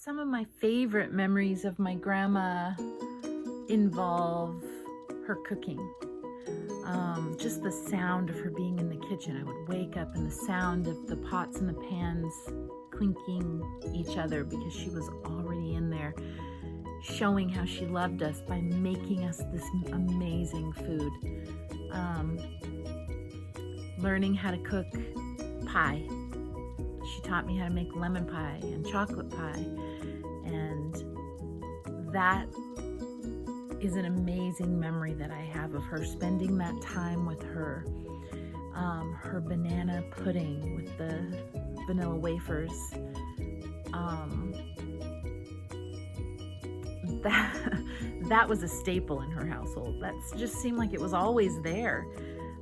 Some of my favorite memories of my grandma involve her cooking. Just the sound of her being in the kitchen. I would wake up and the sound of the pots and the pans clinking each other because she was already in there showing how she loved us by making us this amazing food. Learning how to cook pie. She taught me how to make lemon pie and chocolate pie, and that is an amazing memory that I have of her, spending that time with her. Her banana pudding with the vanilla wafers. That was a staple in her household. That just seemed like it was always there.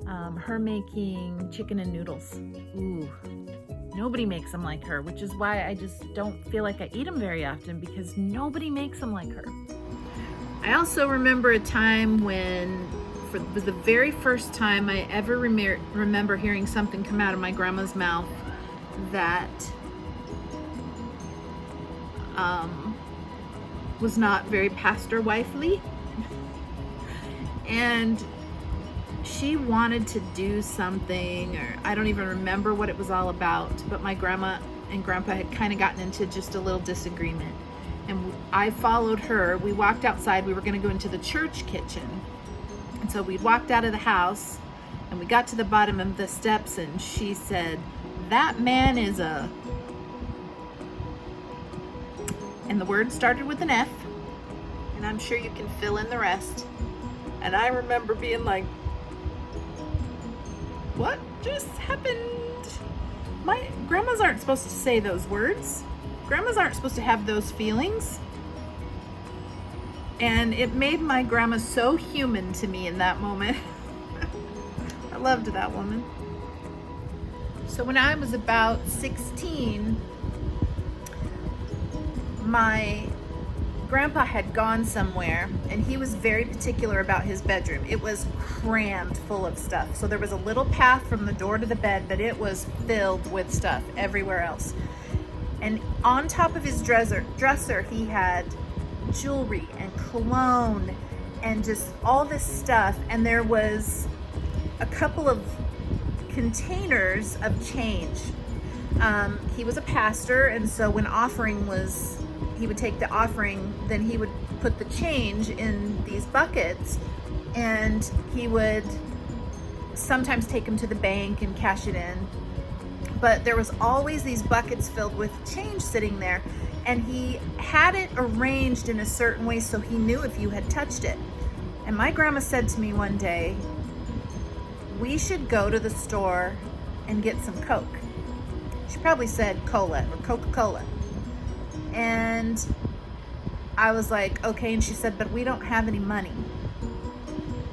Her making chicken and noodles. Ooh, nobody makes them like her, which is why I just don't feel like I eat them very often, because nobody makes them like her. I also remember a time when, it was the very first time I ever remember hearing something come out of my grandma's mouth that was not very pastor wifely. And she wanted to do something, or I don't even remember what it was all about, but my grandma and grandpa had kind of gotten into just a little disagreement. And I followed her. We walked outside. We were going to go into the church kitchen. And so we walked out of the house and we got to the bottom of the steps, and she said, "That man is a..." And the word started with an F, and I'm sure you can fill in the rest. And I remember being like, what just happened? My grandmas aren't supposed to say those words. Grandmas aren't supposed to have those feelings. And it made my grandma so human to me in that moment. I loved that woman. So when I was about 16, my grandpa had gone somewhere, and he was very particular about his bedroom. It was crammed full of stuff. So there was a little path from the door to the bed, but it was filled with stuff everywhere else. And on top of his dresser, he had jewelry and cologne and just all this stuff. And there was a couple of containers of change. He was a pastor, and so when offering was, he would take the offering, then he would put the change in these buckets, and he would sometimes take them to the bank and cash it in. But there was always these buckets filled with change sitting there, and he had it arranged in a certain way so he knew if you had touched it. And my grandma said to me one day, "We should go to the store and get some Coke." She probably said cola or Coca-Cola. And I was like, okay. And she said, "But we don't have any money."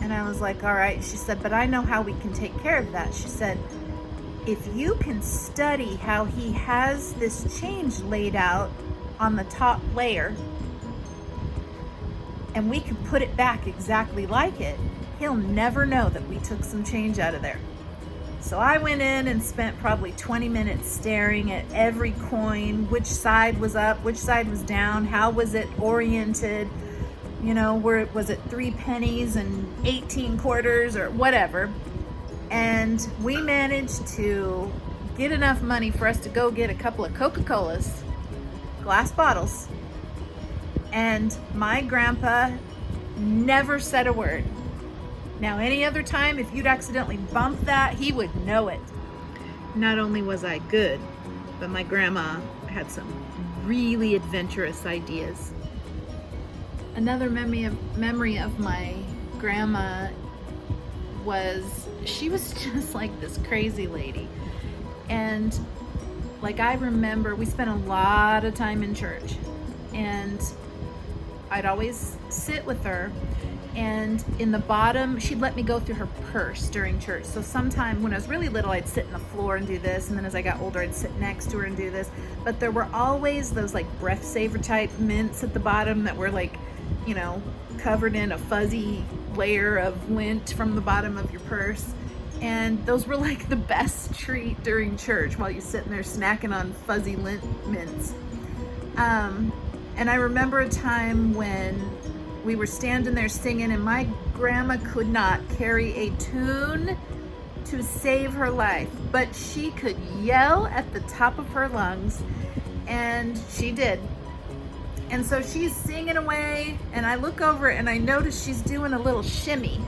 And I was like, all right. She said, "But I know how we can take care of that." She said, "If you can study how he has this change laid out on the top layer, and we can put it back exactly like it, he'll never know that we took some change out of there." So I went in and spent probably 20 minutes staring at every coin, which side was up, which side was down, how was it oriented, you know, was it 3 pennies and 18 quarters or whatever. And we managed to get enough money for us to go get a couple of Coca-Colas, glass bottles. And my grandpa never said a word. Now, any other time, if you'd accidentally bump that, he would know it. Not only was I good, but my grandma had some really adventurous ideas. Another memory of my grandma was, she was just like this crazy lady. And like, I remember we spent a lot of time in church, and I'd always sit with her. And in the bottom, she'd let me go through her purse during church. So sometime when I was really little, I'd sit on the floor and do this. And then as I got older, I'd sit next to her and do this. But there were always those like breath saver type mints at the bottom that were like, you know, covered in a fuzzy layer of lint from the bottom of your purse. And those were like the best treat during church while you're sitting there snacking on fuzzy lint mints. And I remember a time when we were standing there singing and my grandma could not carry a tune to save her life, but she could yell at the top of her lungs, and she did. And so she's singing away, and I look over and I notice she's doing a little shimmy.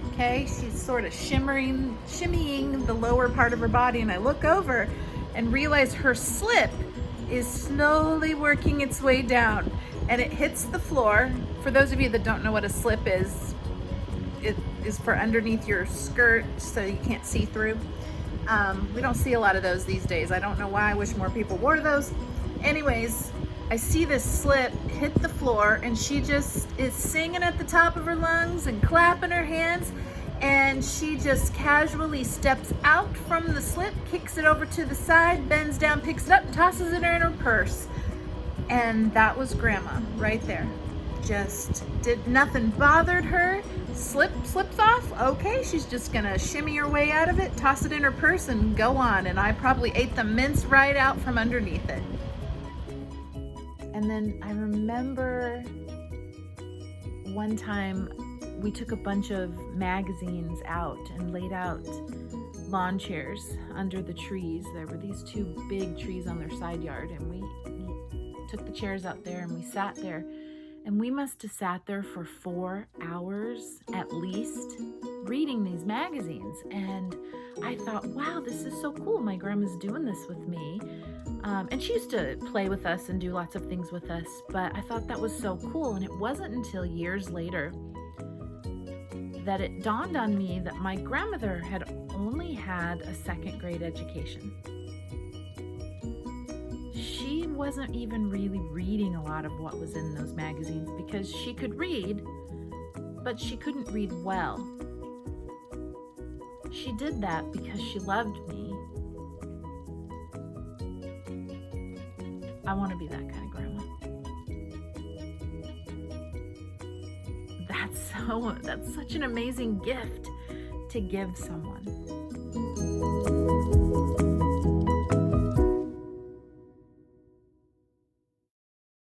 Okay, she's sort of shimmying the lower part of her body, and I look over and realize her slip is slowly working its way down, and it hits the floor. For those of you that don't know what a slip is, it is for underneath your skirt so you can't see through. We don't see a lot of those these days. I don't know why. I wish more people wore those. Anyways, I see this slip hit the floor, and she just is singing at the top of her lungs and clapping her hands, and she just casually steps out from the slip, kicks it over to the side, bends down, picks it up, tosses it in her purse. And that was Grandma right there. Just did nothing, bothered her. Slips off. Okay, she's just gonna shimmy her way out of it, toss it in her purse, and go on. And I probably ate the mince right out from underneath it. And then I remember one time we took a bunch of magazines out and laid out lawn chairs under the trees. There were these two big trees on their side yard, and we took the chairs out there and we sat there. And we must have sat there for 4 hours at least reading these magazines. And I thought, wow, this is so cool. My grandma's doing this with me. And she used to play with us and do lots of things with us, but I thought that was so cool. And it wasn't until years later that it dawned on me that my grandmother had only had a 2nd grade education. She wasn't even really reading a lot of what was in those magazines because she could read, but she couldn't read well. She did that because she loved me. I want to be that kind of grandma. That's such an amazing gift to give someone.